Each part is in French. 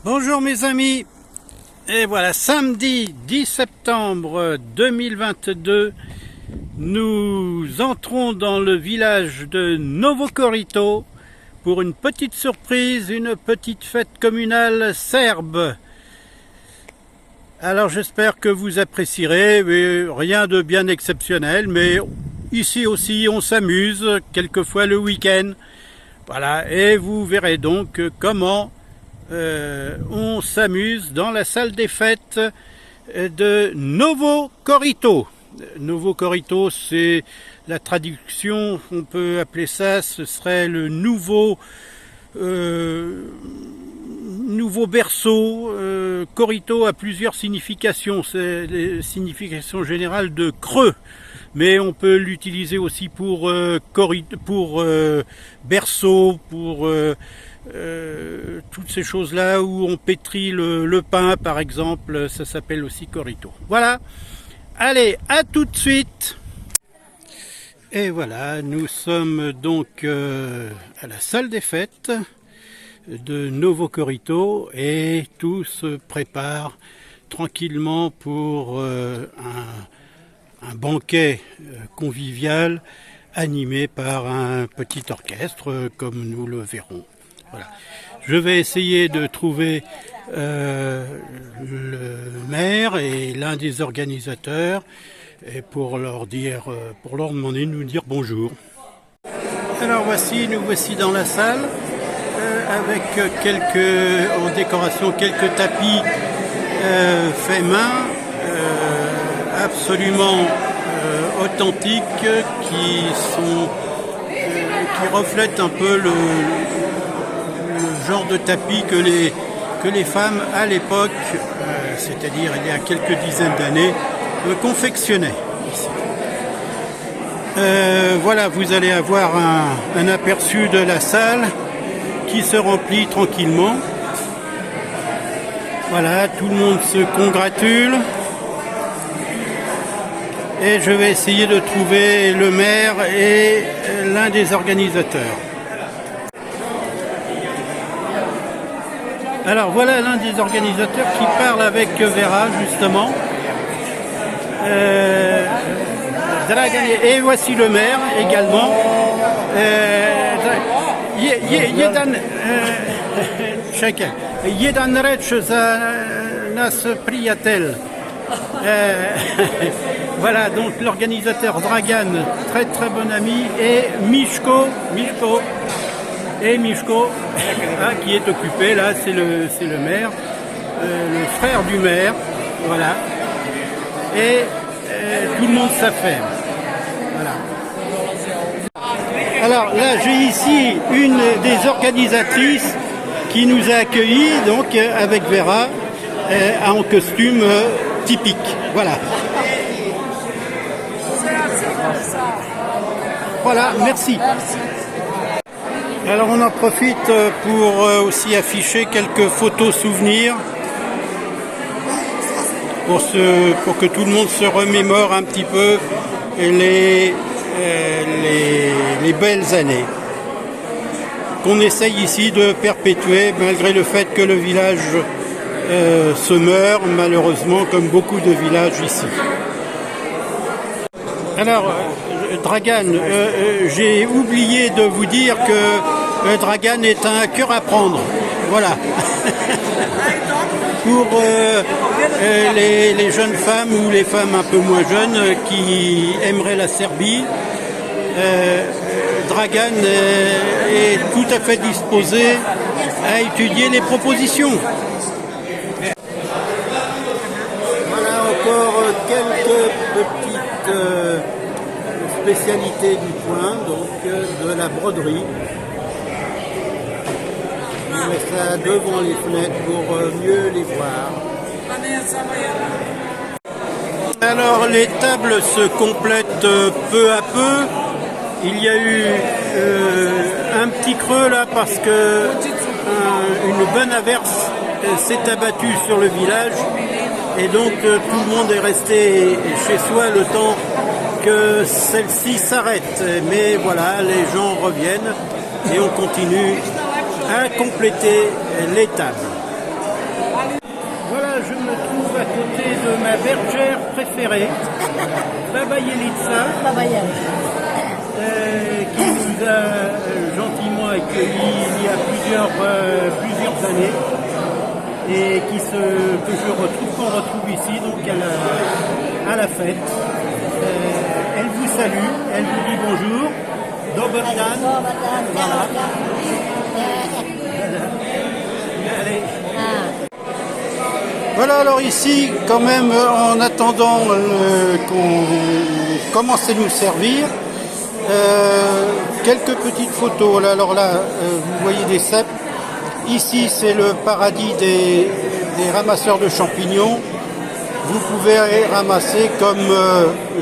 Bonjour mes amis, et voilà, samedi 10 septembre 2022, nous entrons dans le village de Novo Korito pour une petite surprise, une petite fête communale serbe. Alors j'espère que vous apprécierez, rien de bien exceptionnel, mais ici aussi on s'amuse, quelquefois le week-end. Voilà, et vous verrez donc comment on s'amuse dans la salle des fêtes de Novo Korito. Novo Korito, c'est la traduction, on peut appeler ça, ce serait le nouveau berceau. Korito a plusieurs significations, c'est les significations générales de creux, mais on peut l'utiliser aussi pour berceau, pour toutes ces choses-là où on pétrit le pain, par exemple, ça s'appelle aussi Korito. Voilà, allez, à tout de suite. Et voilà, nous sommes donc à la salle des fêtes de Novo Korito et tout se prépare tranquillement pour un banquet convivial animé par un petit orchestre, comme nous le verrons. Voilà. Je vais essayer de trouver le maire et l'un des organisateurs et pour leur demander de nous dire bonjour. Alors nous voici dans la salle avec en décoration quelques tapis faits main, absolument authentiques, qui reflètent un peu le genre de tapis que les femmes à l'époque, c'est-à-dire il y a quelques dizaines d'années, confectionnaient ici. Voilà, vous allez avoir un aperçu de la salle qui se remplit tranquillement. Voilà, tout le monde se congratule. Et je vais essayer de trouver le maire et l'un des organisateurs. Alors voilà l'un des organisateurs qui parle avec Vera justement. Et voici le maire également. Jedan reč za nas prijatelj. Voilà donc l'organisateur Dragan, très très bon ami, et Miško, qui est occupé là, c'est le maire, le frère du maire, voilà, et tout le monde s'affaire. Voilà. Alors là, j'ai ici une des organisatrices qui nous a accueillis, donc avec Vera, en costume typique. Voilà. Voilà, merci. Alors on en profite pour aussi afficher quelques photos souvenirs pour que tout le monde se remémore un petit peu les belles années qu'on essaye ici de perpétuer malgré le fait que le village se meurt malheureusement comme beaucoup de villages ici. Alors Dragan, j'ai oublié de vous dire que Dragan est un cœur à prendre. Voilà. Pour les jeunes femmes ou les femmes un peu moins jeunes qui aimeraient la Serbie, Dragan est tout à fait disposé à étudier les propositions. Voilà encore quelques petites spécialité du coin, donc de la broderie. On met ça devant les fenêtres pour mieux les voir. Alors les tables se complètent peu à peu. Il y a eu un petit creux là parce que une bonne averse s'est abattue sur le village et donc tout le monde est resté chez soi le temps que celle-ci s'arrête, mais voilà, les gens reviennent et on continue à compléter les tables. Voilà, je me trouve à côté de ma bergère préférée, Baba Yelitsa, qui nous a gentiment accueillis il y a plusieurs années et qu'on retrouve ici donc à la fête. Elle vous salue, elle vous dit bonjour. Dobar dan. Voilà. Allez. Voilà, alors ici, quand même, en attendant qu'on commence à nous servir, quelques petites photos. Alors là, vous voyez des cèpes. Ici, c'est le paradis des ramasseurs de champignons. Vous pouvez ramasser, comme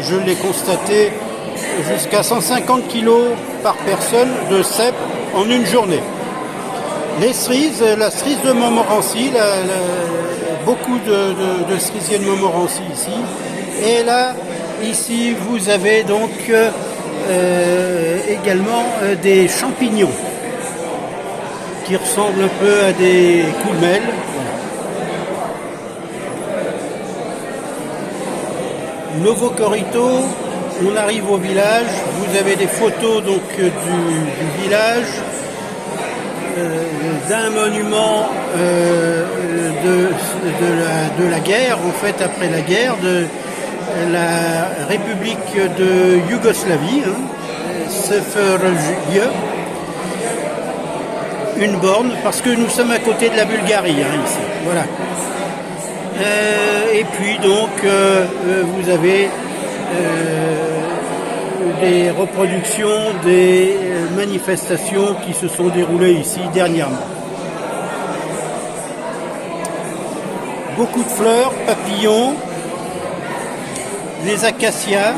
je l'ai constaté, jusqu'à 150 kg par personne de cèpes en une journée. Les cerises, la cerise de Montmorency, beaucoup de cerisiers de Montmorency ici. Et là, ici, vous avez donc également des champignons qui ressemblent un peu à des coulmelles. Novo Corrito, on arrive au village, vous avez des photos donc du village, d'un monument de la guerre, en fait après la guerre, de la République de Yougoslavie, Seferoviye, une borne, parce que nous sommes à côté de la Bulgarie, ici, voilà. Et puis donc vous avez des reproductions des manifestations qui se sont déroulées ici dernièrement. Beaucoup de fleurs, papillons, les acacias,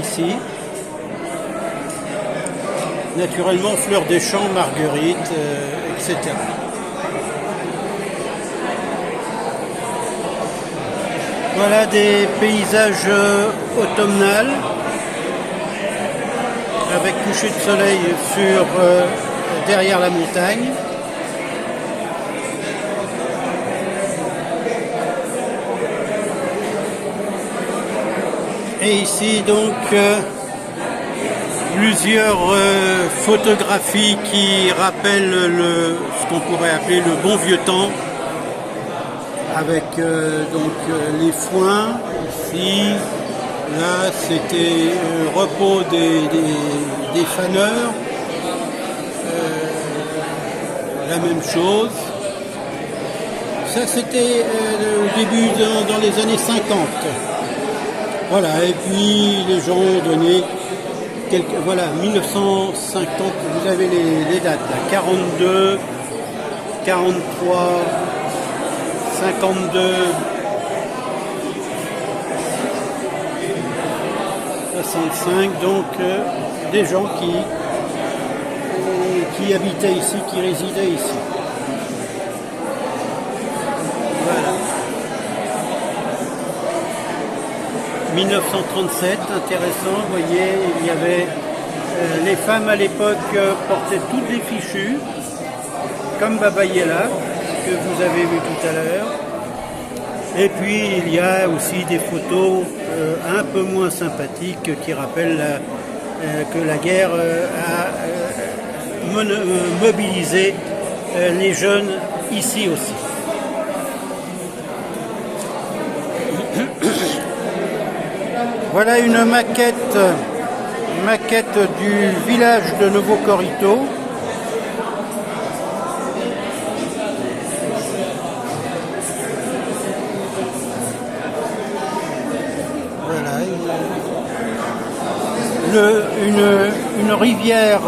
ici. Naturellement, fleurs des champs, marguerites, etc. Voilà des paysages automnals avec coucher de soleil derrière la montagne. Et ici donc plusieurs photographies qui rappellent ce qu'on pourrait appeler le bon vieux temps, avec les foins ici. Là c'était repos des faneurs, la même chose. Ça c'était au début dans les années 50. Voilà, et puis les gens ont donné voilà, 1950, vous avez les dates là, 42, 43, 52, 65, donc des gens qui habitaient ici, qui résidaient ici. Voilà. 1937, intéressant, vous voyez, il y avait les femmes à l'époque portaient toutes les fichus, comme Baba Yela, que vous avez vu tout à l'heure. Et puis il y a aussi des photos un peu moins sympathiques qui rappellent que la guerre a mobilisé les jeunes ici aussi. Voilà une maquette du village de Novo Corrito. Voilà, une rivière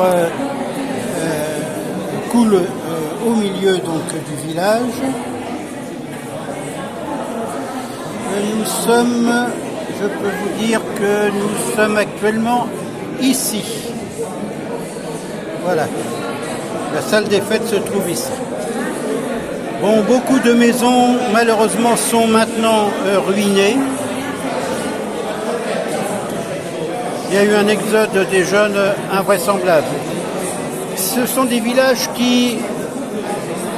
coule au milieu donc du village. Nous sommes, je peux vous dire que nous sommes actuellement ici. Voilà, la salle des fêtes se trouve ici. Bon, beaucoup de maisons malheureusement sont maintenant ruinées. Il y a eu un exode des jeunes invraisemblable. Ce sont des villages qui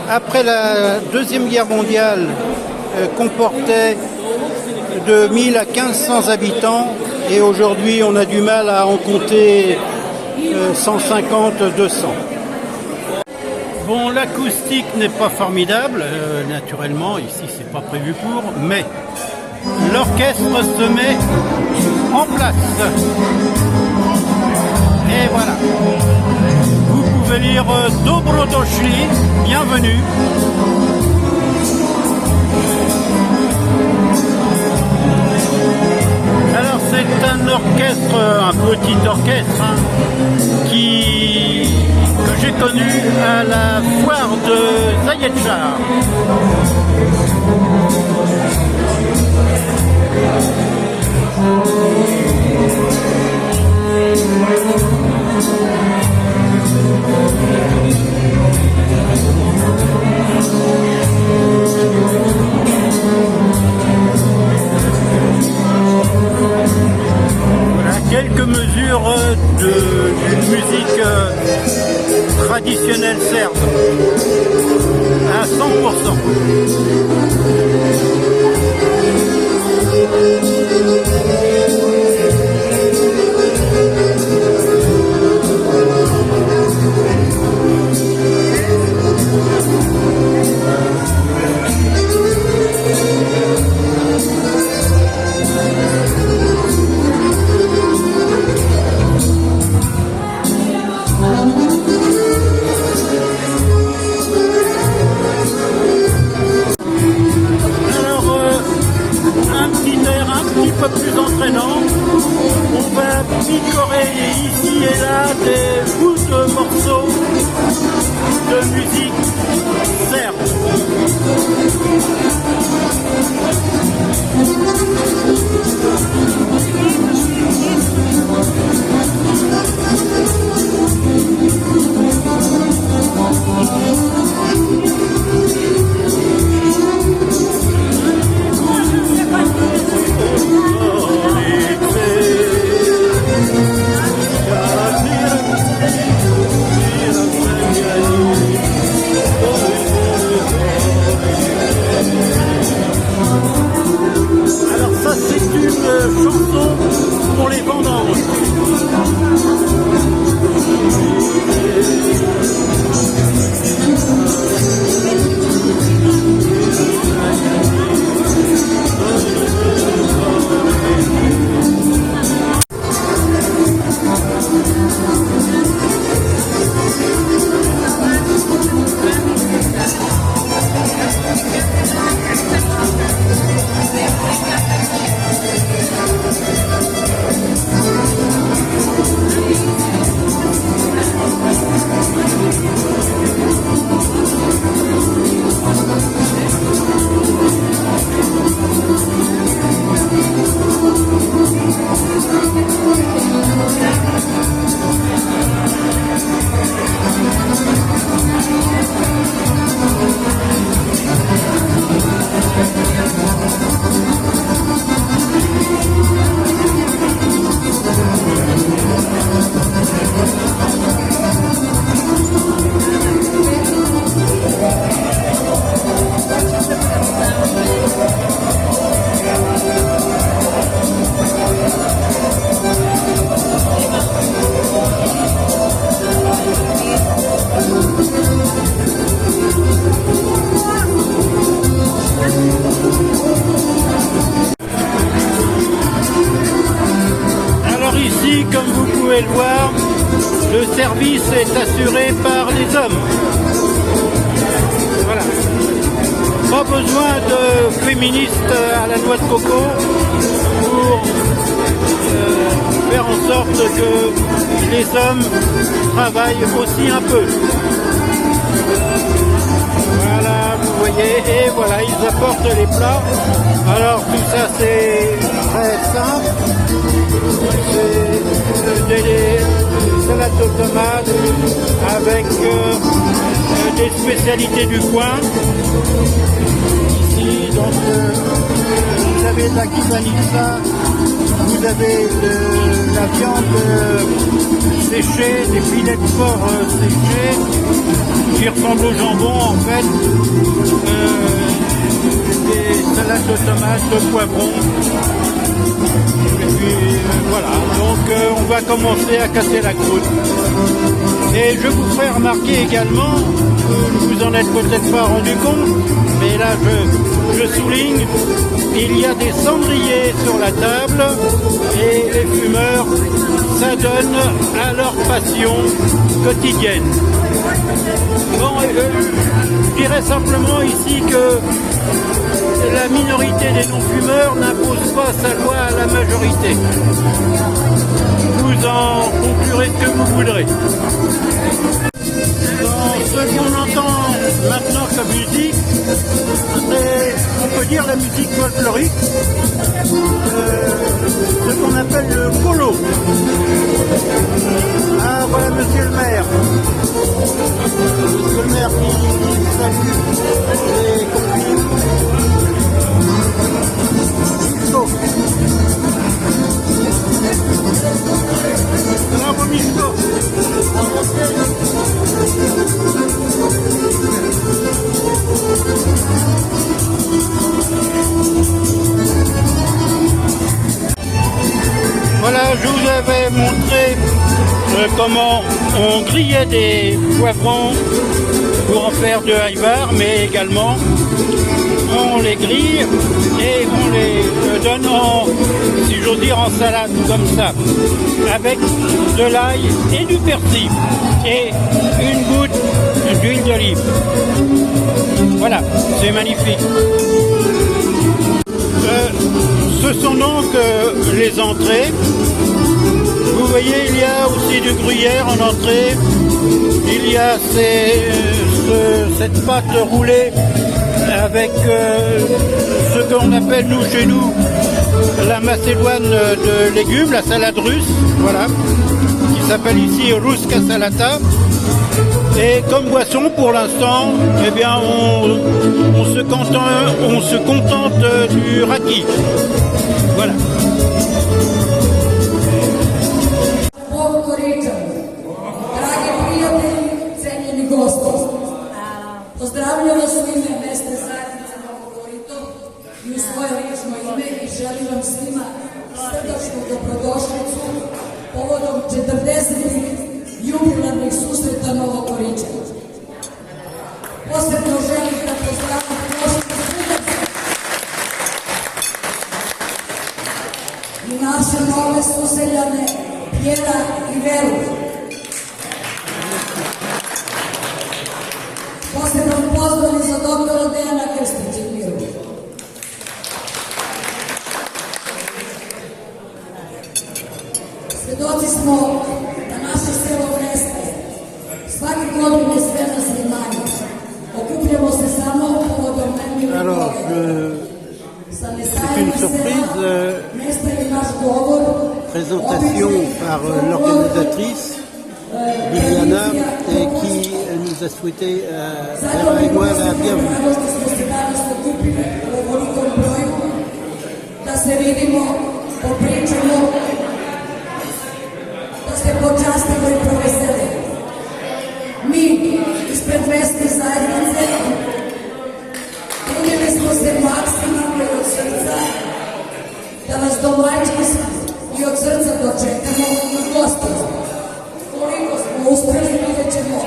après la Deuxième Guerre mondiale, comportait de 1000 à 1500 habitants et aujourd'hui on a du mal à en compter 150-200. Bon, l'acoustique n'est pas formidable, naturellement, ici c'est pas prévu pour, mais l'orchestre se met en place. Et voilà. Vous pouvez lire Dobro došli, bienvenue. Alors c'est un orchestre, un petit orchestre, que j'ai connu à la foire de Zaječar. Voilà quelques mesures d'une musique traditionnelle serbe à 100%. Plus entraînant, on va picorer ici et là des bouts de morceaux de musique serbe. Pour les vendanges. Comme vous pouvez le voir, le service est assuré par les hommes. Voilà. Pas besoin de féministes à la noix de coco pour faire en sorte que les hommes travaillent aussi un peu. Voilà, vous voyez, et voilà, ils apportent les plats. Alors tout ça c'est très simple. C'est des salades de tomates avec des spécialités du coin. Ici, donc, vous avez de la kibanitsa, vous avez de la la viande séchée, des filets de porc séchés, qui ressemblent au jambon en fait, des salades de tomates, de poivrons. Et puis voilà, donc on va commencer à casser la croûte. Et je vous ferai remarquer également, vous en êtes peut-être pas rendu compte, mais là je souligne, il y a des cendriers sur la table et les fumeurs s'adonnent à leur passion quotidienne. Bon, je dirais simplement ici que la minorité des non-fumeurs n'impose pas sa loi à la majorité. Vous en conclurez ce que vous voudrez. Ce qu'on entend maintenant comme musique, c'est, on peut dire, la musique folklorique, ce qu'on appelle le colo. Ah, voilà monsieur le maire. Monsieur le maire qui salue les convives. Bravo Michko. Voilà, je vous avais montré comment on grillait des poivrons pour en faire de haïbar, mais également on les grille et on les donne en, si j'ose dire, en salade comme ça, avec de l'ail et du persil et une goutte d'huile d'olive. Voilà, c'est magnifique. Ce sont donc les entrées. Vous voyez, il y a aussi du gruyère en entrée. Il y a cette pâte roulée avec ce qu'on appelle nous chez nous la macédoine de légumes, la salade russe, voilà, qui s'appelle ici Ruska Salata. Et comme boisson, pour l'instant, eh bien, on se contente du raki. Voilà. Pozdravljam vas u ime mesne zajednice Novo Korito i u svoje lično ime i želim vam svima srdačnu dobrodošlicu povodom 40. jubilarnih susreta Novokorićana. Posebno želim da pozdravim prošle sudarce i naše nove suseljane Pjera i Veru. Posebno pozvali za doktora Dejana Krstića i Miru. Svedoci smo da naše selo nestaje. Svake godine sve nas je manje. Okupljamo se samo povodom nemirnih događaja. Sa nestajanjem sela nestaje naš govor. Présentation par l'organisatrice Liliana qui nous a souhaité Vera et moi la bienvenue. Da se vidimo, popričamo, da se počastimo i proveselimo. Mi ispred mesne zajednice trudili smo se maksimalno od srca da vas domaćinski i od srca dočekamo na gostinu. Koliko smo uspeli, vidjet ćemo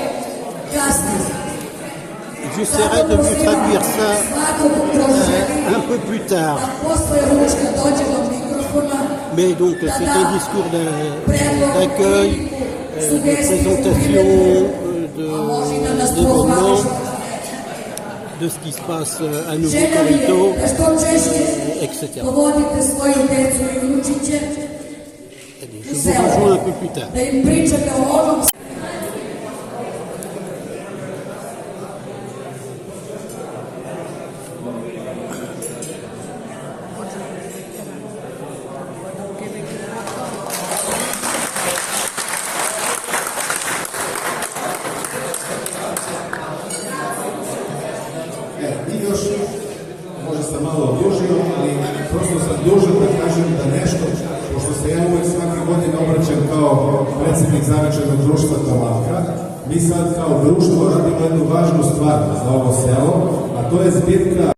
kasnije. J'essaierai de vous traduire ça un peu plus tard. Mais donc c'est un discours d'accueil, de présentation d'événements, de ce qui se passe à Novo Korito, etc. Je vous rejoins un peu plus tard. Još, možda sam malo odužio, ali prosto sam dužan da kažem da nešto, pošto se ja uvek svake godine obraćam obraćam kao predsjednik zavičajnog društva Tolanka. Mi sad kao društvo radimo jednu važnu stvar za ovo selo, a to je zbirka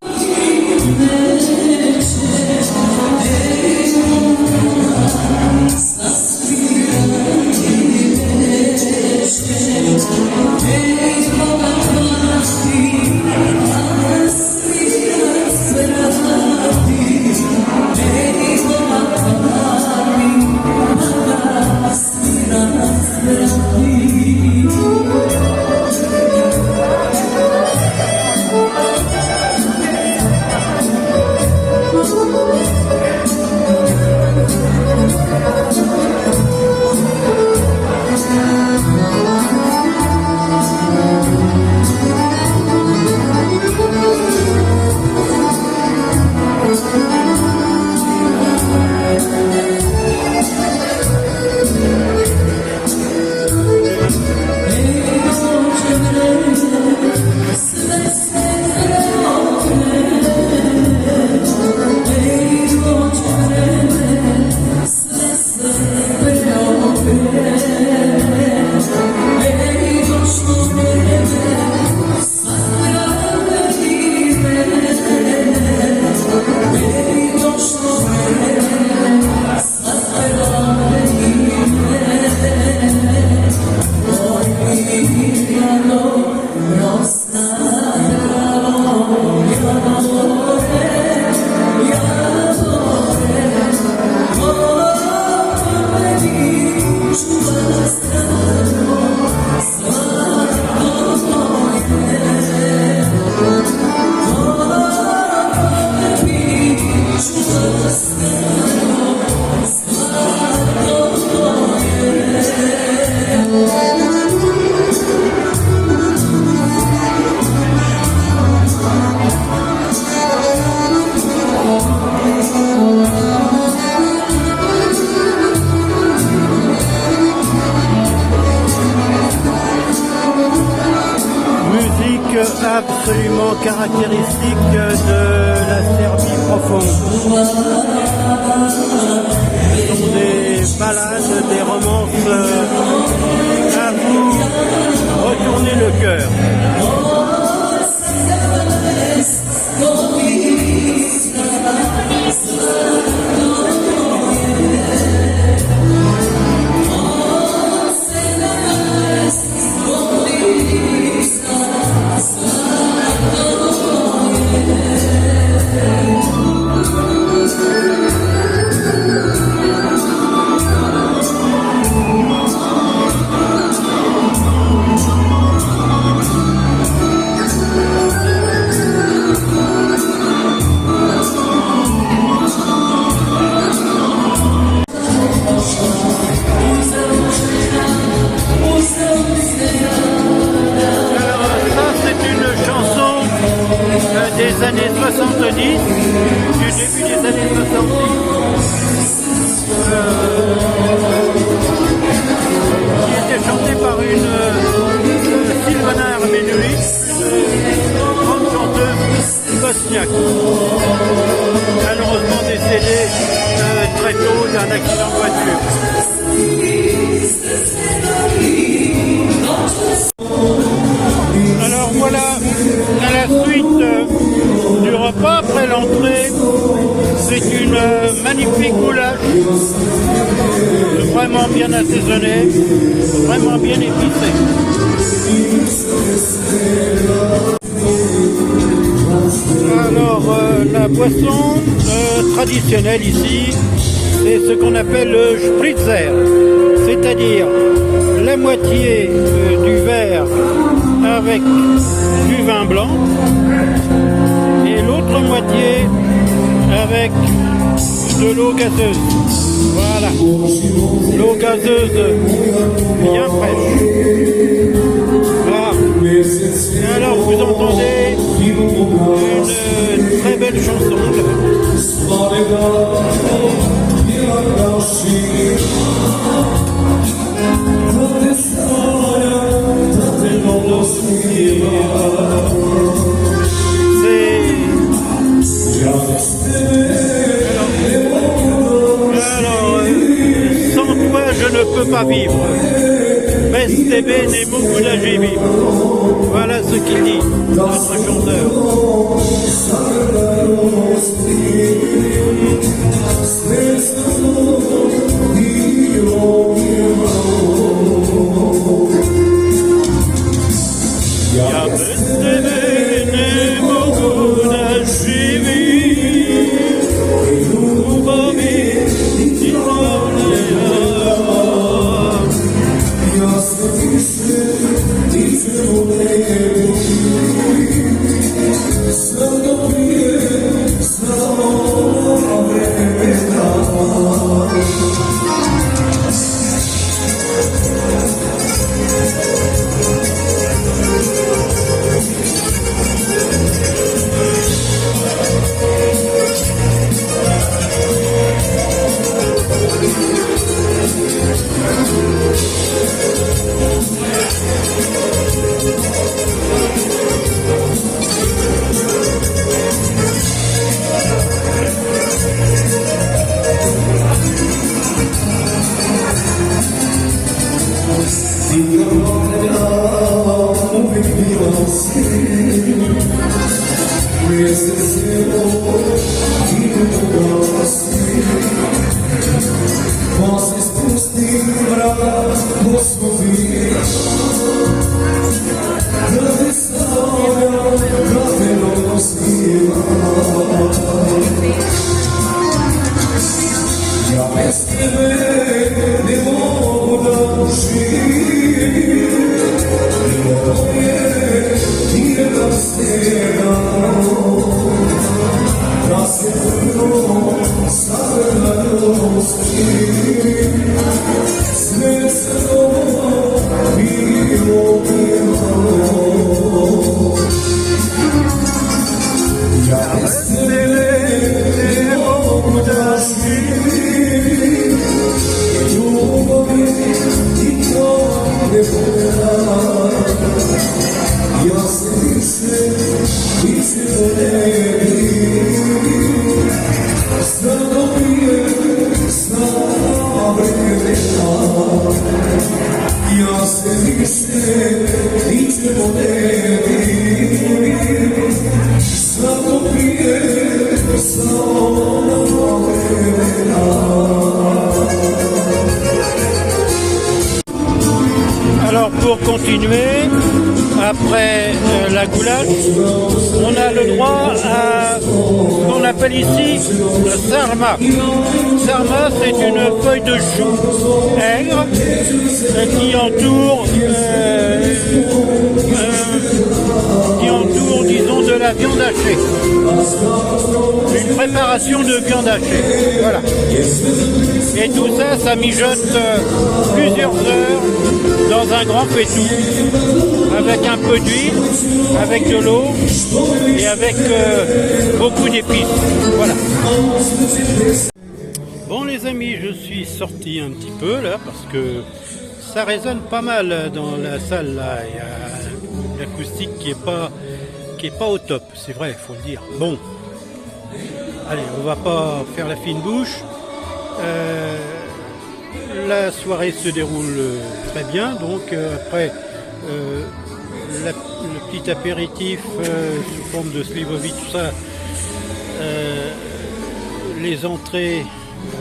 absolument caractéristique de la Serbie profonde. Ce sont des ballades, des romances à vous retourner le cœur. Des années 70, du début des années 70, qui était chantée par une Silvana Armenović, une grande chanteuse bosniaque, malheureusement décédée très tôt d'un accident de voiture. Alors voilà, à la suite du repas, après l'entrée, c'est une magnifique goulash, vraiment bien assaisonnée, vraiment bien épicée. Alors la boisson traditionnelle ici, c'est ce qu'on appelle le spritzer, c'est-à-dire la moitié du verre avec du vin blanc et l'autre moitié avec de l'eau gazeuse. Voilà, l'eau gazeuse bien fraîche. Voilà. Et alors vous entendez une très belle chanson. Alors, sans toi je ne peux pas vivre. Beste bene moguda jivi. Voilà ce qu'il dit, notre chanteur. Ja beste bene moguda jivi. Ljubavi ti volja. Ja se više ničemu ne bojim, sada prije samo vremena. Alors pour continuer, après la goulash, on a le droit à ce qu'on appelle ici le sarma. Sarma, c'est une feuille de chou aigre qui entoure, disons, de la viande hachée. Une préparation de viande hachée. Voilà. Et tout ça, ça mijote plusieurs heures dans un grand pétou, avec un peu d'huile, avec de l'eau et avec beaucoup d'épices. Voilà. Bon les amis, je suis sorti un petit peu là parce que ça résonne pas mal dans la salle là. Il y a l'acoustique qui est pas au top, c'est vrai, il faut le dire. Bon, allez, on va pas faire la fine bouche. La soirée se déroule très bien, donc après le petit apéritif sous forme de slivovic, tout ça, les entrées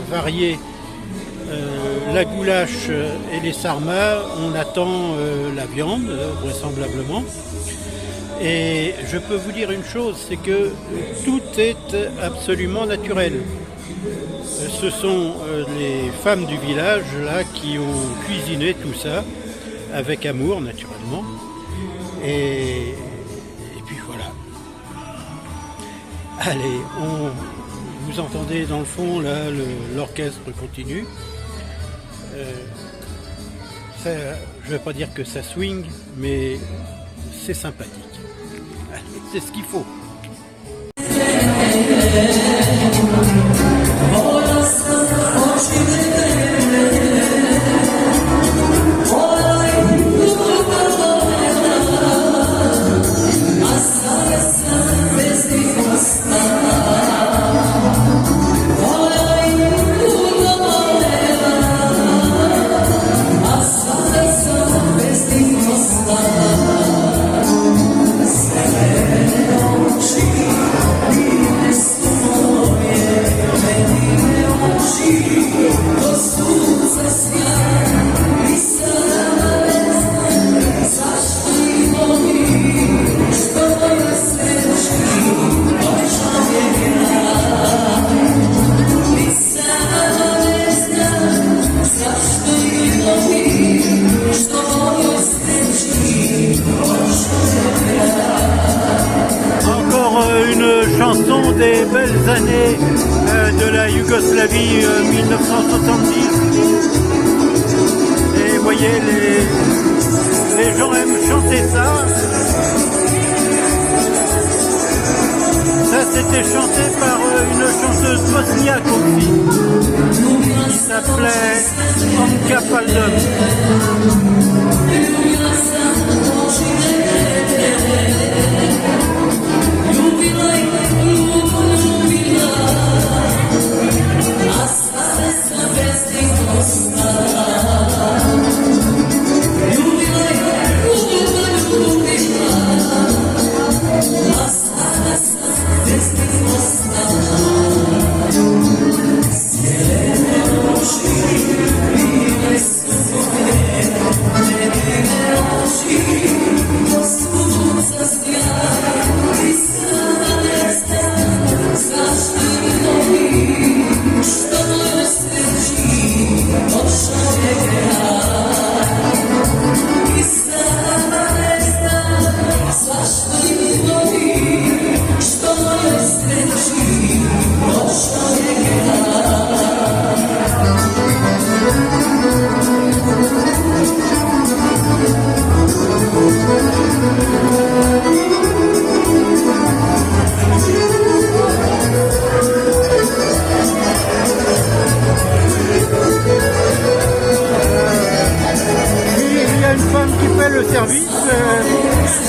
variées, la goulash et les sarmas, on attend la viande vraisemblablement. Et je peux vous dire une chose, c'est que tout est absolument naturel. Ce sont les femmes du village là qui ont cuisiné tout ça avec amour naturellement. Et puis voilà. Allez, vous entendez dans le fond là l'orchestre continue. Je ne vais pas dire que ça swing, mais c'est sympathique. C'est ce qu'il faut. Chanson des belles années de la Yougoslavie 1970. Et vous voyez, les gens aiment chanter ça. Ça, c'était chanté par une chanteuse bosniaque aussi, qui s'appelait Anka Paldom.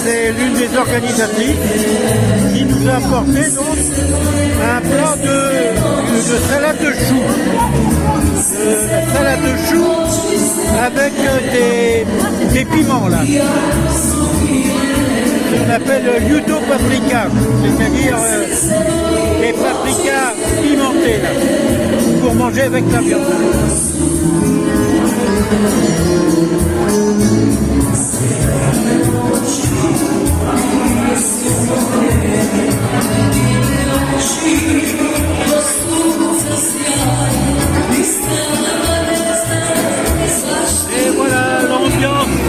C'est l'une des organisatrices qui nous a apporté donc un plat de salade de choux. La salade de choux avec des piments là. On appelle Ljuto paprika, c'est-à-dire les paprikas pimentés là, pour manger avec la viande. Et voilà, l'ambiance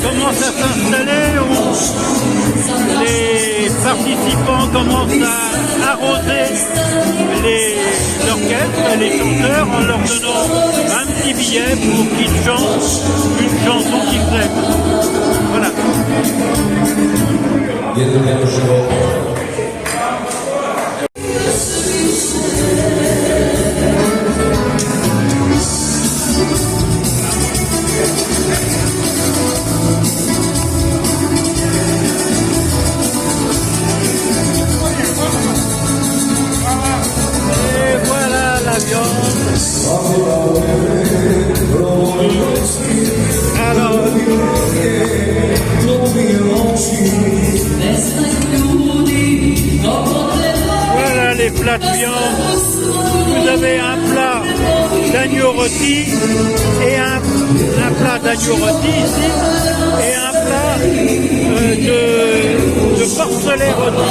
commence à s'installer, les participants commencent à arroser l'orchestre, les chanteurs, en leur donnant un petit billet pour qu'ils chantent une chanson qu'ils aiment. Voilà. Et voilà la viande. Alors, voilà les plats de viande. Vous avez un plat d'agneau rôti et un plat d'agneau rôti ici et un plat de porcelet rôti.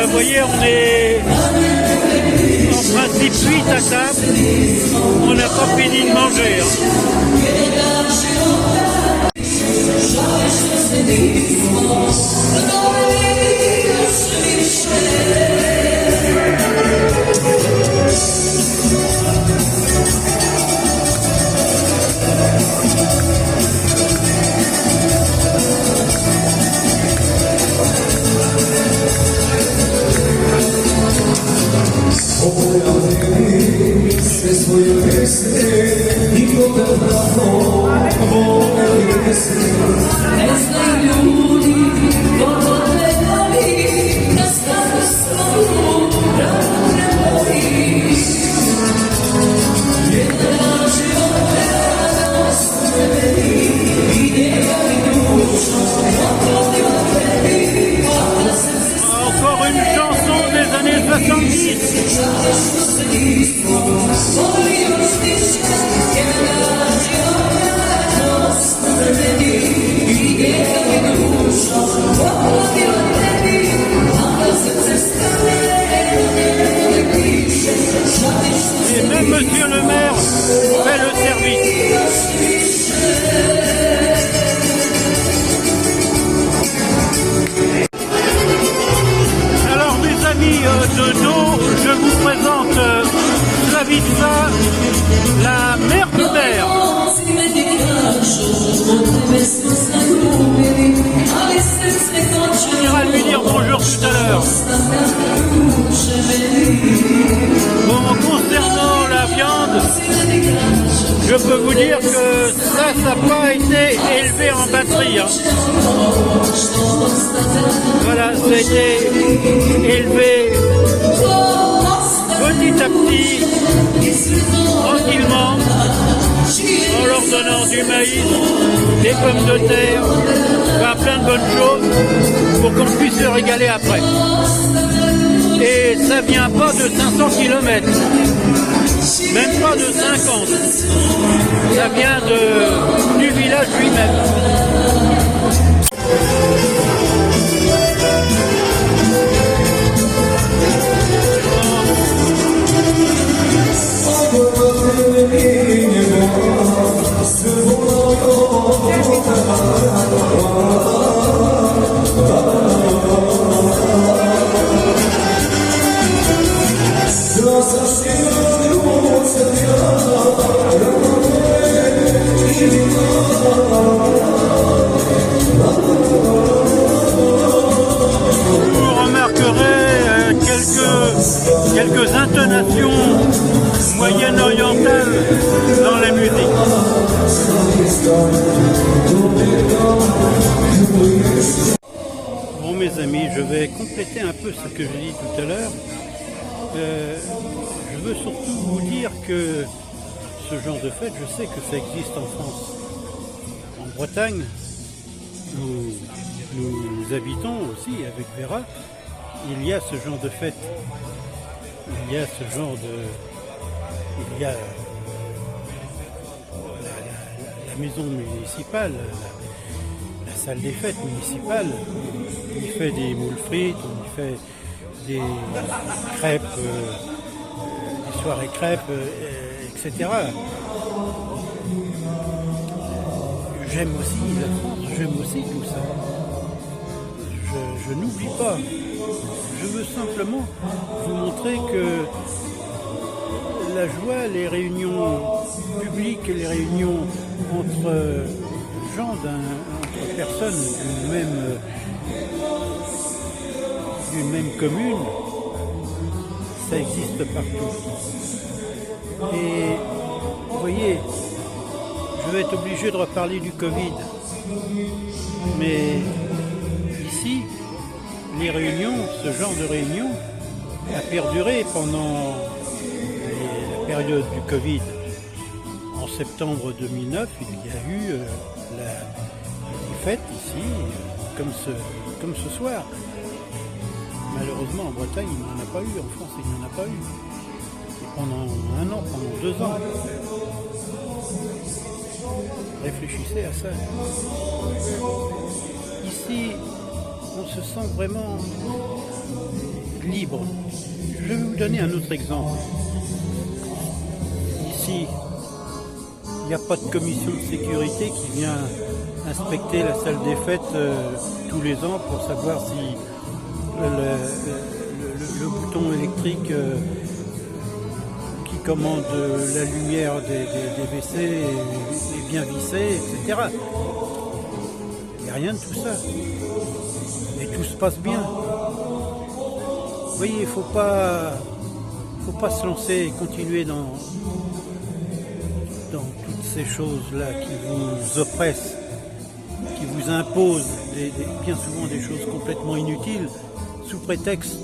Vous voyez, on est en principe 8 à table. On n'a pas fini de manger. Encore une chanson des années 70. monsieur le maire fait le service. Alors mes amis de dos, je vous présente Slavica, la mère du maire. On ira lui dire bonjour tout à l'heure. Bon, concernant la viande, je peux vous dire que ça n'a pas été élevé en batterie. Hein. Voilà, ça a été élevé petit à petit, tranquillement, en leur donnant du maïs, des pommes de terre, enfin, plein de bonnes choses pour qu'on puisse se régaler après. Et ça vient pas de 500 km, même pas de 50. Ça vient du village lui-même. Vous remarquerez quelques intonations moyen-orientales dans la musique. Bon mes amis, je vais compléter un peu ce que j'ai dit tout à l'heure. Je veux surtout vous dire que ce genre de fête, je sais que ça existe en France. En Bretagne, nous habitons aussi avec Vera, il y a ce genre de fête. Il y a ce genre de... Il y a la maison municipale, la salle des fêtes municipale, on y fait des moules frites, on y fait des crêpes, des soirées crêpes, etc. J'aime aussi la France, j'aime aussi tout ça. Je n'oublie pas. Je veux simplement vous montrer que la joie, les réunions publiques, les réunions entre gens, entre personnes d'une même commune, ça existe partout. Et vous voyez, je vais être obligé de reparler du Covid. Mais ici, les réunions, ce genre de réunion a perduré pendant la période du Covid. En septembre 2009, il y a eu la fête ici, comme ce soir. Malheureusement, en Bretagne, il n'y en a pas eu, en France, il n'y en a pas eu. Et pendant 1 an, pendant 2 ans. Réfléchissez à ça. Ici, on se sent vraiment libre. Je vais vous donner un autre exemple. Ici, il n'y a pas de commission de sécurité qui vient inspecter la salle des fêtes tous les ans pour savoir si le bouton électrique qui commande la lumière des WC est bien vissé, etc. Il n'y a rien de tout ça. Et tout se passe bien. Vous voyez, il ne faut pas se lancer et continuer dans toutes ces choses-là qui vous oppressent, qui vous imposent bien souvent des choses complètement inutiles sous prétexte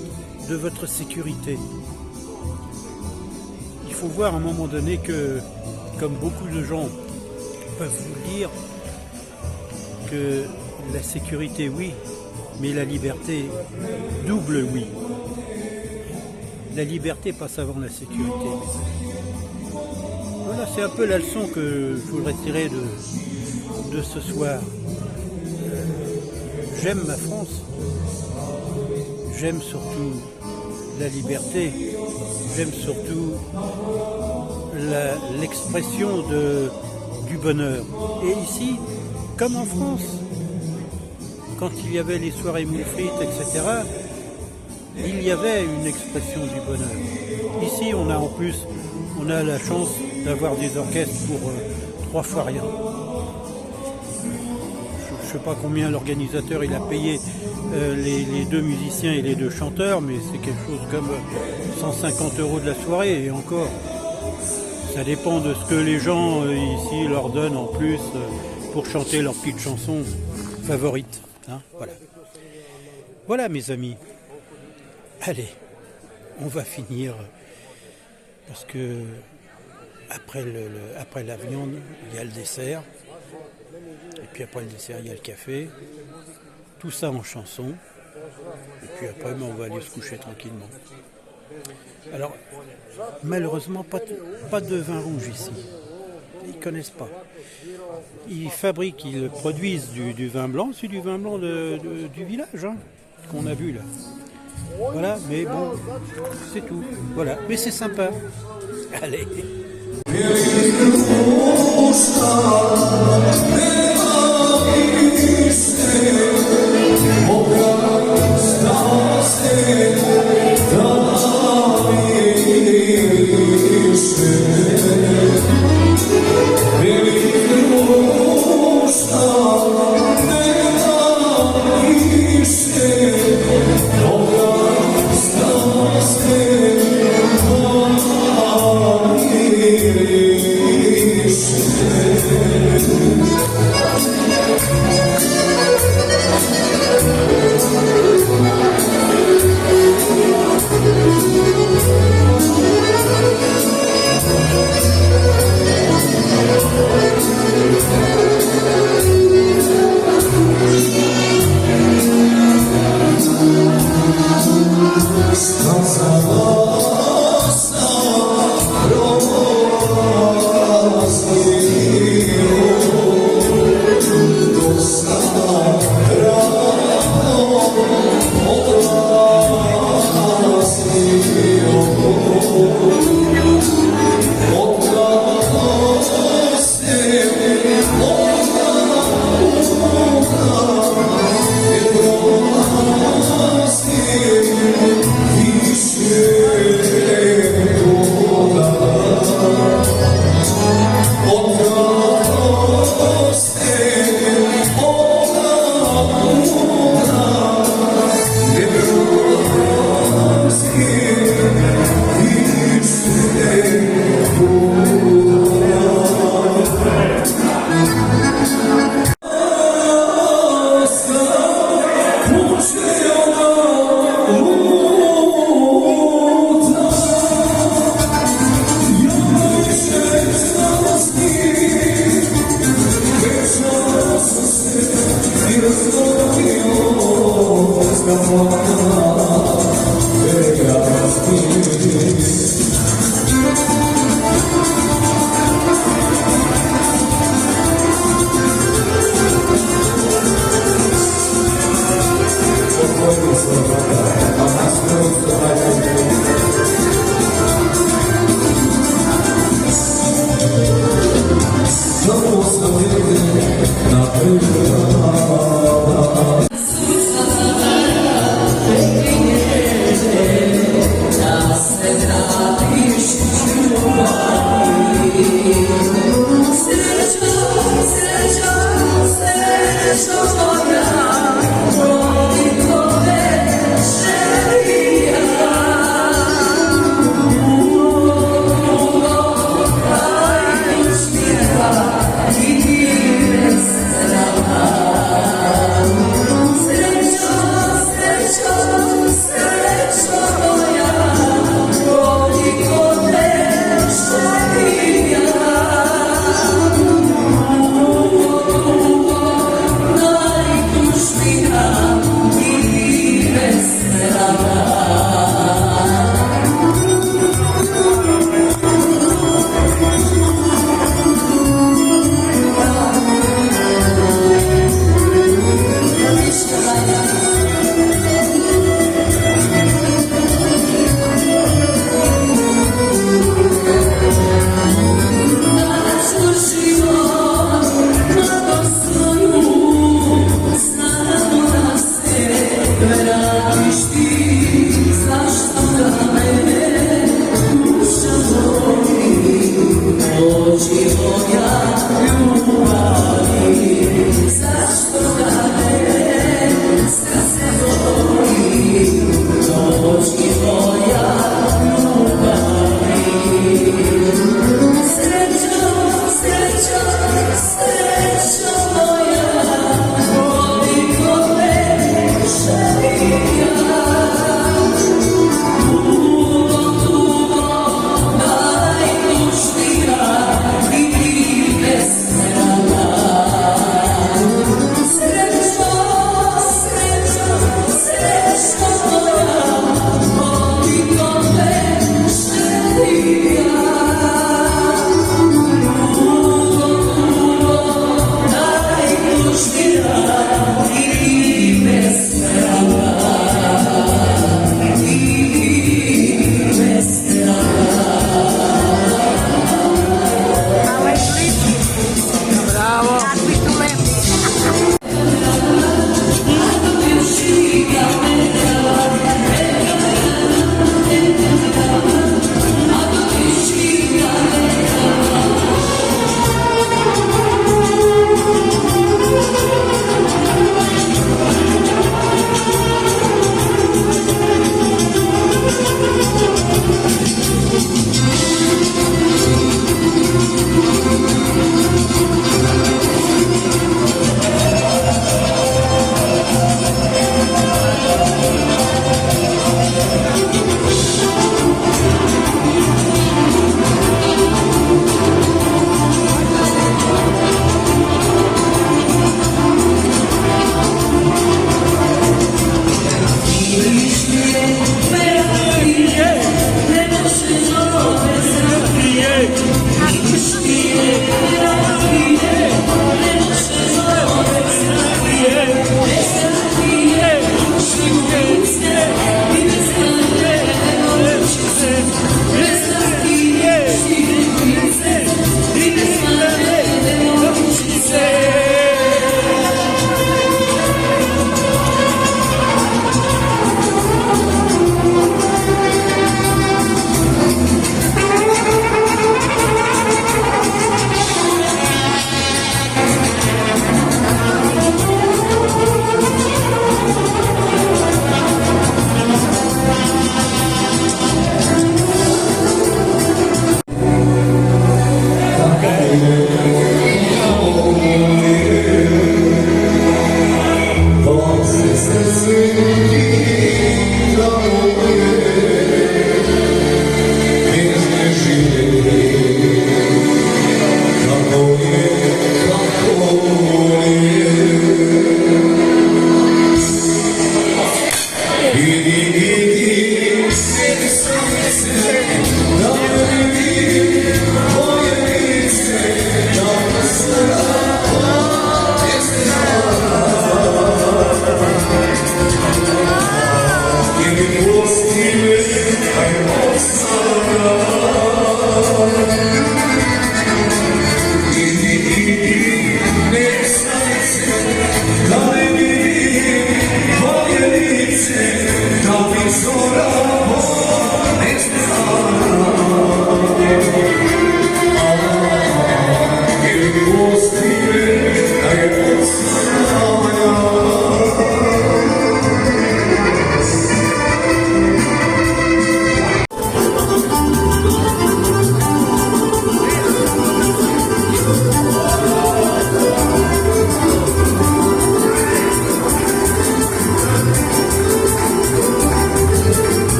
de votre sécurité. Il faut voir à un moment donné que, comme beaucoup de gens peuvent vous le dire, que la sécurité, oui, mais la liberté, double oui. La liberté passe avant la sécurité. Voilà, c'est un peu la leçon que je voudrais tirer de ce soir. J'aime ma France. J'aime surtout la liberté. J'aime surtout l'expression du bonheur. Et ici, comme en France, quand il y avait les soirées moules frites, etc., il y avait une expression du bonheur. Ici, on a la chance d'avoir des orchestres pour 3 fois rien. Je ne sais pas combien l'organisateur il a payé les 2 musiciens et les 2 chanteurs, mais c'est quelque chose comme 150 € de la soirée, et encore. Ça dépend de ce que les gens ici leur donnent en plus pour chanter leurs petites chansons favorites. Hein, voilà mes amis. Allez, on va finir parce que après la viande, il y a le dessert. Et puis après le dessert, il y a le café. Tout ça en chanson. Et puis après, on va aller se coucher tranquillement. Alors, malheureusement, pas de vin rouge ici. Ils ne connaissent pas. Ils produisent du vin blanc. C'est du vin blanc du village, hein, qu'on a vu là. Voilà, mais bon, c'est tout. Voilà, mais c'est sympa. Allez.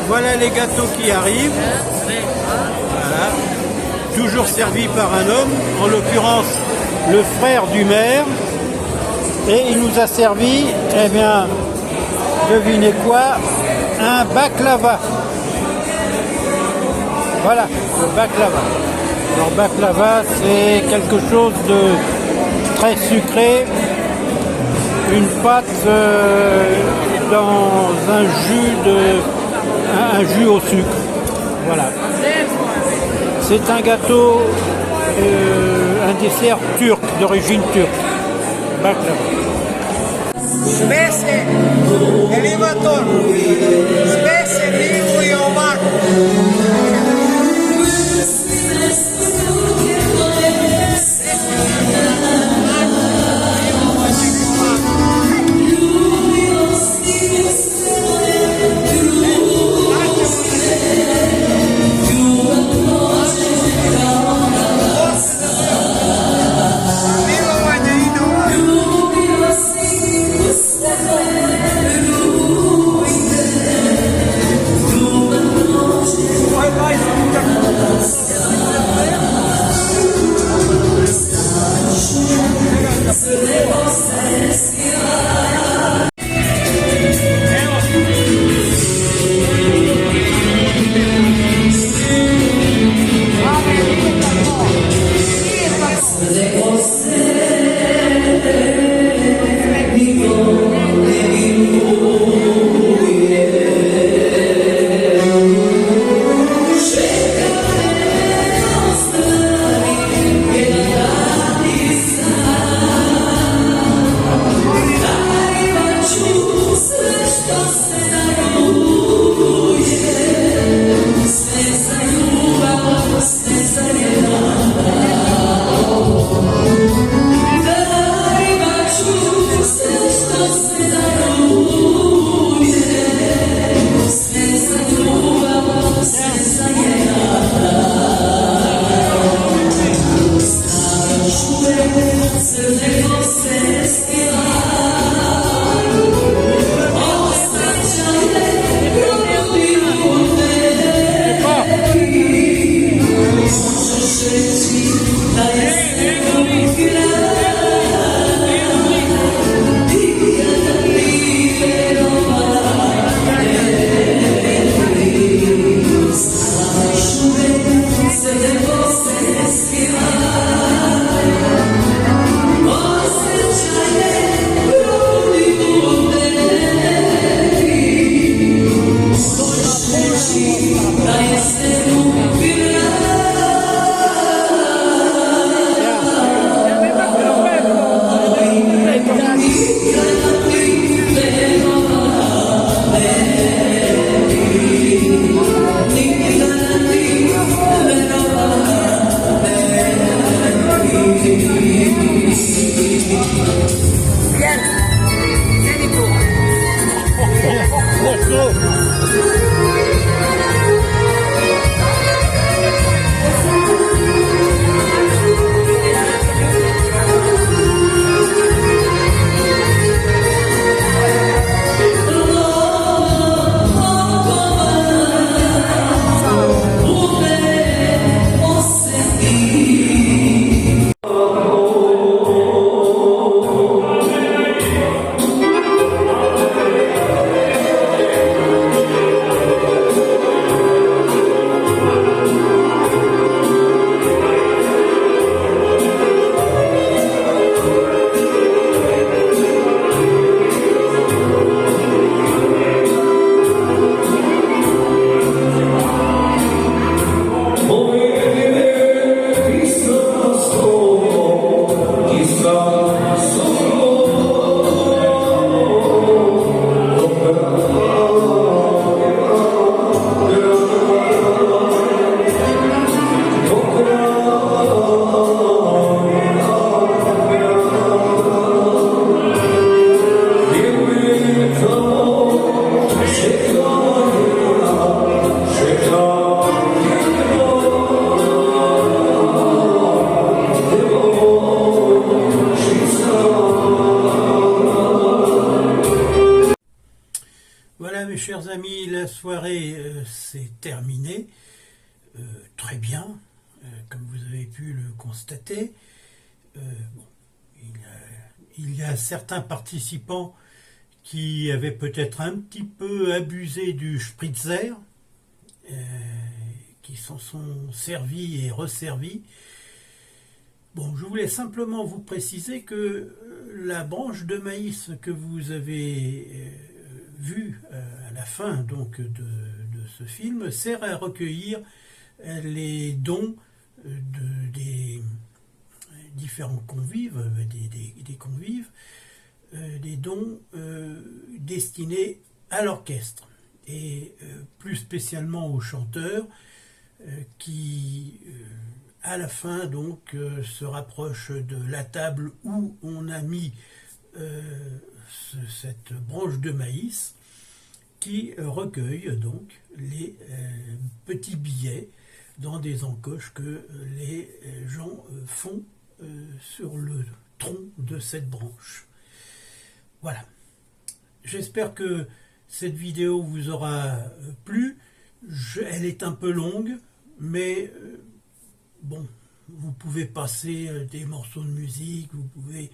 Voilà les gâteaux qui arrivent. Voilà. Toujours servis par un homme, en l'occurrence le frère du maire. Et il nous a servi, eh bien, devinez quoi, un baklava. Voilà, le baklava. Alors baklava, c'est quelque chose de très sucré, une pâte dans un jus au sucre. Voilà. C'est un gâteau, un dessert turc, d'origine turque. Baklava. Spese, elevator, spese, ribu i ovako. Voilà mes chers amis, la soirée s'est terminée. Très bien, comme vous avez pu le constater. Bon, il y a certains participants qui avaient peut-être un petit peu abusé du spritzer, qui s'en sont servis et resservis. Bon, je voulais simplement vous préciser que la branche de maïs que vous avez vue à la fin donc de ce film sert à recueillir les dons des différents convives, des convives, des dons destinés à l'orchestre et plus spécialement aux chanteurs qui à la fin donc se rapprochent de la table où on a mis cette branche de maïs qui recueille donc les petits billets dans des encoches que les gens font sur le tronc de cette branche. Voilà. J'espère que cette vidéo vous aura plu. Elle est un peu longue, mais bon, vous pouvez passer des morceaux de musique, vous pouvez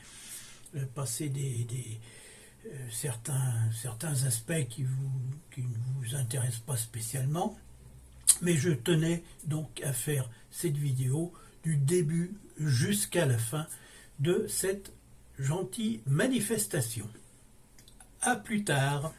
passer certains aspects qui ne vous intéressent pas spécialement. Mais je tenais donc à faire cette vidéo du début jusqu'à la fin de cette gentille manifestation. À plus tard.